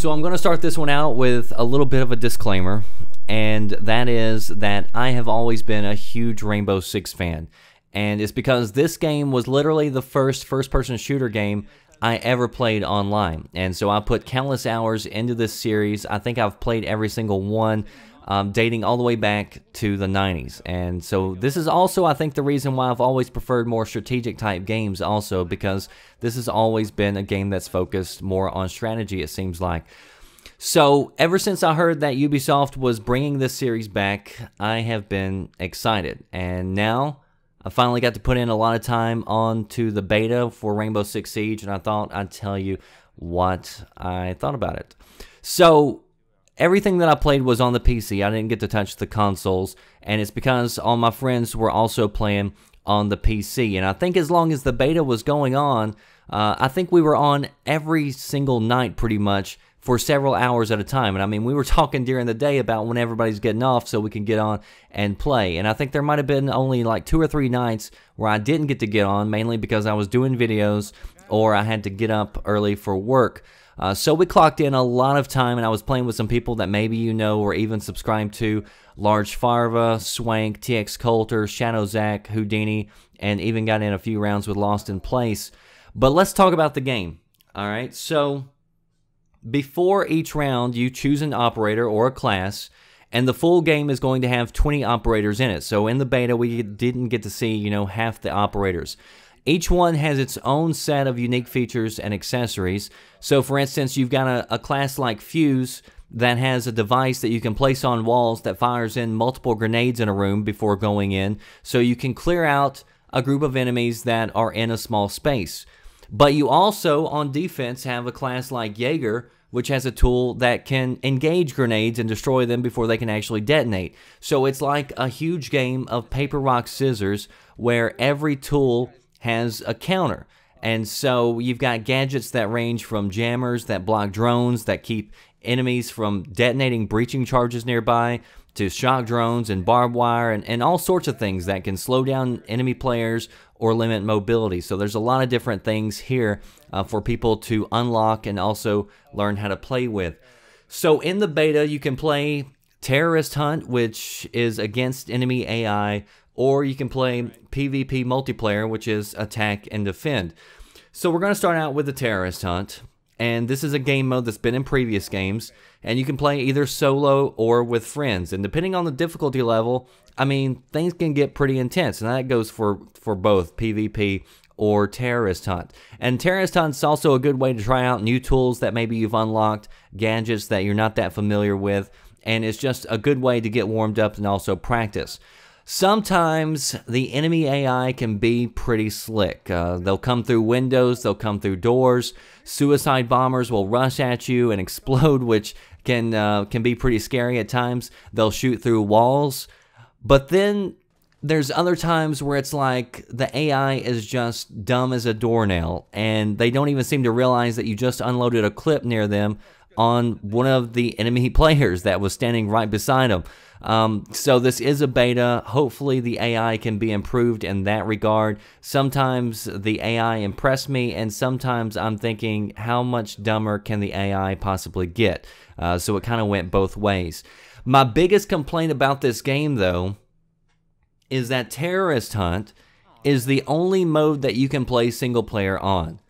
So I'm going to start this one out with a little bit of a disclaimer, and that is that I have always been a huge Rainbow Six fan, and it's because this game was literally the first-person shooter game I ever played online, and so I put countless hours into this series. I think I've played every single one, dating all the way back to the 90s, and so this is also, I think, the reason why I've always preferred more strategic type games also, because this has always been a game that's focused more on strategy, it seems like. So ever since I heard that Ubisoft was bringing this series back, I have been excited, and now I finally got to put in a lot of time onto the beta for Rainbow Six Siege, and I thought I'd tell you what I thought about it. So everything that I played was on the PC. I didn't get to touch the consoles, and it's because all my friends were also playing on the PC. And I think as long as the beta was going on, I think we were on every single night pretty much for several hours at a time. And I mean, we were talking during the day about when everybody's getting off so we can get on and play. And I think there might have been only like 2 or 3 nights where I didn't get to get on, mainly because I was doing videos or I had to get up early for work. So we clocked in a lot of time, and I was playing with some people that maybe you know or even subscribed to: Large Farva, Swank, TX Coulter, Shadow Zach, Houdini, and even got in a few rounds with Lost in Place. But let's talk about the game. Alright, so before each round, you choose an operator or a class, and the full game is going to have 20 operators in it. So in the beta, we didn't get to see, you know, half the operators. Each one has its own set of unique features and accessories. So for instance, you've got a class like Fuse that has a device that you can place on walls that fires in multiple grenades in a room before going in, so you can clear out a group of enemies that are in a small space. But you also, on defense, have a class like Jaeger, which has a tool that can engage grenades and destroy them before they can actually detonate. So it's like a huge game of paper, rock, scissors, where every tool has a counter. And so you've got gadgets that range from jammers that block drones that keep enemies from detonating breaching charges nearby, to shock drones and barbed wire and all sorts of things that can slow down enemy players or limit mobility. So there's a lot of different things here for people to unlock and also learn how to play with. So in the beta, you can play Terrorist Hunt, which is against enemy AI, or you can play PvP multiplayer, which is attack and defend. So we're going to start out with the Terrorist Hunt, and this is a game mode that's been in previous games, and you can play either solo or with friends. And depending on the difficulty level, I mean, things can get pretty intense, and that goes for both PvP or Terrorist Hunt. And Terrorist Hunt's also a good way to try out new tools that maybe you've unlocked, gadgets that you're not that familiar with, and it's just a good way to get warmed up and also practice. Sometimes the enemy AI can be pretty slick. They'll come through windows, they'll come through doors. Suicide bombers will rush at you and explode, which can be pretty scary at times. They'll shoot through walls. But then there's other times where it's like the AI is just dumb as a doornail, and they don't even seem to realize that you just unloaded a clip near them on one of the enemy players that was standing right beside them. So this is a beta. Hopefully the AI can be improved in that regard. Sometimes the AI impressed me, and sometimes I'm thinking, how much dumber can the AI possibly get? So it kind of went both ways. My biggest complaint about this game, though, is that Terrorist Hunt is the only mode that you can play single player on.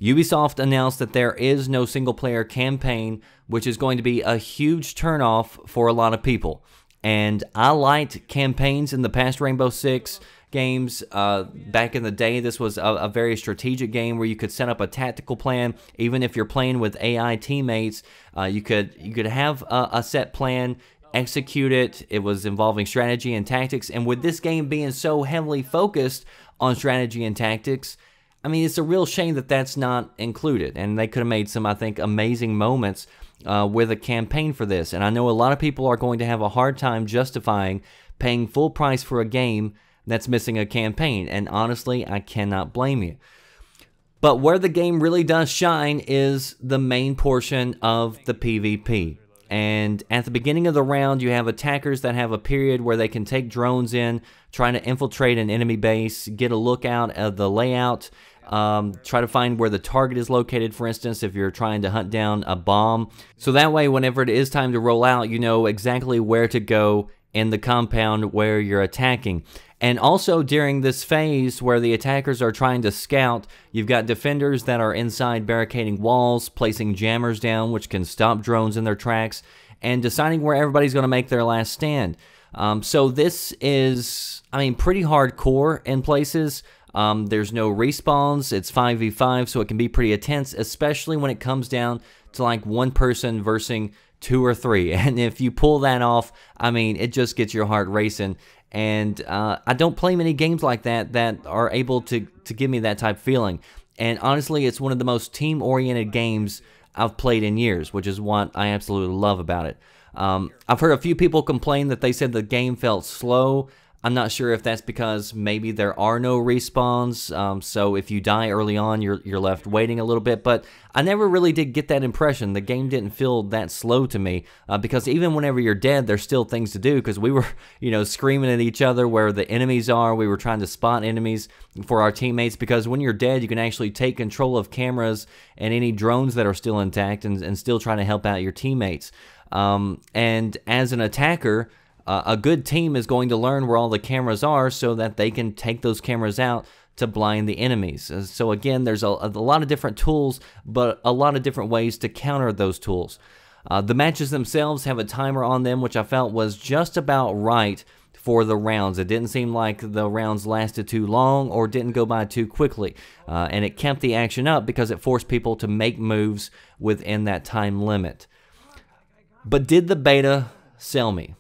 Ubisoft announced that there is no single player campaign, which is going to be a huge turnoff for a lot of people. And I liked campaigns in the past Rainbow Six games. Back in the day, this was a very strategic game where you could set up a tactical plan. Even if you're playing with AI teammates, you could have a set plan, execute it. It was involving strategy and tactics. And with this game being so heavily focused on strategy and tactics, I mean, it's a real shame that that's not included. And they could have made some, I think, amazing moments with a campaign for this. And I know a lot of people are going to have a hard time justifying paying full price for a game that's missing a campaign. And honestly, I cannot blame you. But where the game really does shine is the main portion of the PvP. And at the beginning of the round, you have attackers that have a period where they can take drones in, trying to infiltrate an enemy base, get a look out of the layout, Try to find where the target is located, for instance, if you're trying to hunt down a bomb. So that way, whenever it is time to roll out, you know exactly where to go in the compound where you're attacking. And also during this phase where the attackers are trying to scout, you've got defenders that are inside barricading walls, placing jammers down, which can stop drones in their tracks, and deciding where everybody's going to make their last stand. So this is, I mean, pretty hardcore in places. There's no respawns. It's 5v5, so it can be pretty intense, especially when it comes down to like one person versus 2 or 3. And if you pull that off, I mean, it just gets your heart racing. And I don't play many games like that that are able to give me that type of feeling. And honestly, it's one of the most team-oriented games I've played in years, which is what I absolutely love about it. I've heard a few people complain that they said the game felt slow. I'm not sure if that's because maybe there are no respawns, so if you die early on, you're left waiting a little bit, but I never really did get that impression. The game didn't feel that slow to me, because even whenever you're dead, there's still things to do, because we were, you know, screaming at each other where the enemies are. We were trying to spot enemies for our teammates, because when you're dead, you can actually take control of cameras and any drones that are still intact and still trying to help out your teammates. And as an attacker, a good team is going to learn where all the cameras are so that they can take those cameras out to blind the enemies. So again, there's a lot of different tools, but a lot of different ways to counter those tools. The matches themselves have a timer on them, which I felt was just about right for the rounds. It didn't seem like the rounds lasted too long or didn't go by too quickly. And it kept the action up because it forced people to make moves within that time limit. But did the beta sell me?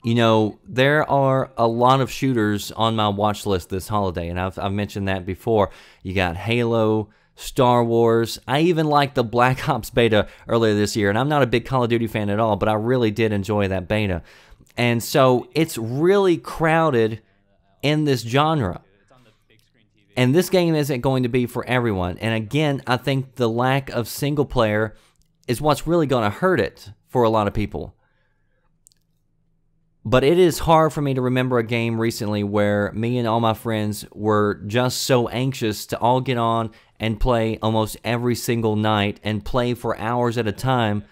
You know, there are a lot of shooters on my watch list this holiday, and I've mentioned that before. You got Halo, Star Wars. I even liked the Black Ops beta earlier this year, and I'm not a big Call of Duty fan at all, but I really did enjoy that beta. And so it's really crowded in this genre. And this game isn't going to be for everyone. And again, I think the lack of single player is what's really going to hurt it for a lot of people. But it is hard for me to remember a game recently where me and all my friends were just so anxious to all get on and play almost every single night and play for hours at a time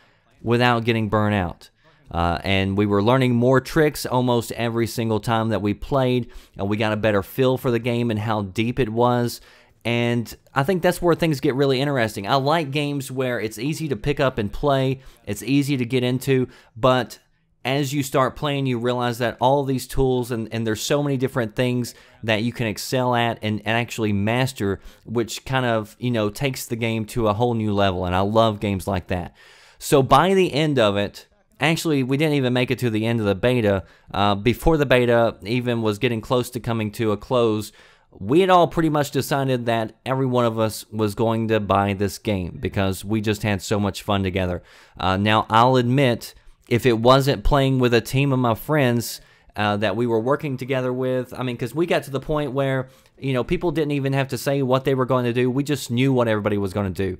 without getting burnt out. And we were learning more tricks almost every single time that we played, and we got a better feel for the game and how deep it was. And I think that's where things get really interesting. I like games where it's easy to pick up and play, it's easy to get into, but as you start playing, you realize that all these tools, and there's so many different things that you can excel at and actually master, which kind of, you know, takes the game to a whole new level, and I love games like that. So by the end of it, actually, we didn't even make it to the end of the beta. Before the beta even was getting close to coming to a close, we had all pretty much decided that every one of us was going to buy this game because we just had so much fun together. Now, I'll admit, if it wasn't playing with a team of my friends that we were working together with, I mean, because we got to the point where, you know, people didn't even have to say what they were going to do. We just knew what everybody was going to do.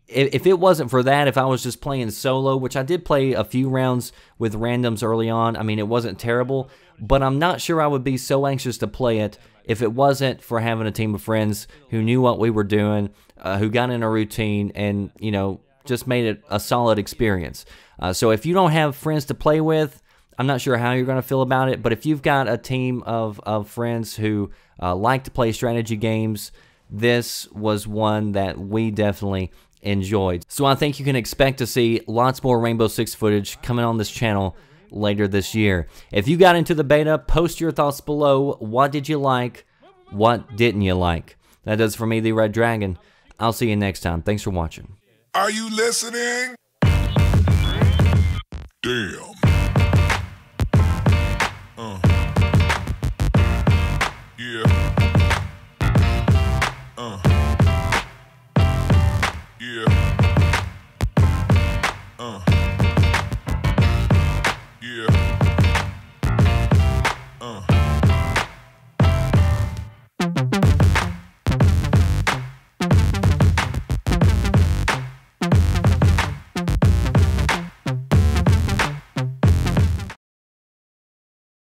If it wasn't for that, if I was just playing solo, which I did play a few rounds with randoms early on, I mean, it wasn't terrible, but I'm not sure I would be so anxious to play it if it wasn't for having a team of friends who knew what we were doing, who got in a routine, and, you know, just made it a solid experience. So if you don't have friends to play with, I'm not sure how you're going to feel about it, but if you've got a team of friends who like to play strategy games, this was one that we definitely enjoyed. So I think you can expect to see lots more Rainbow Six footage coming on this channel later this year. If you got into the beta, post your thoughts below. What did you like? What didn't you like? That does for me, the Red Dragon. I'll see you next time. Thanks for watching. Are you listening? Damn.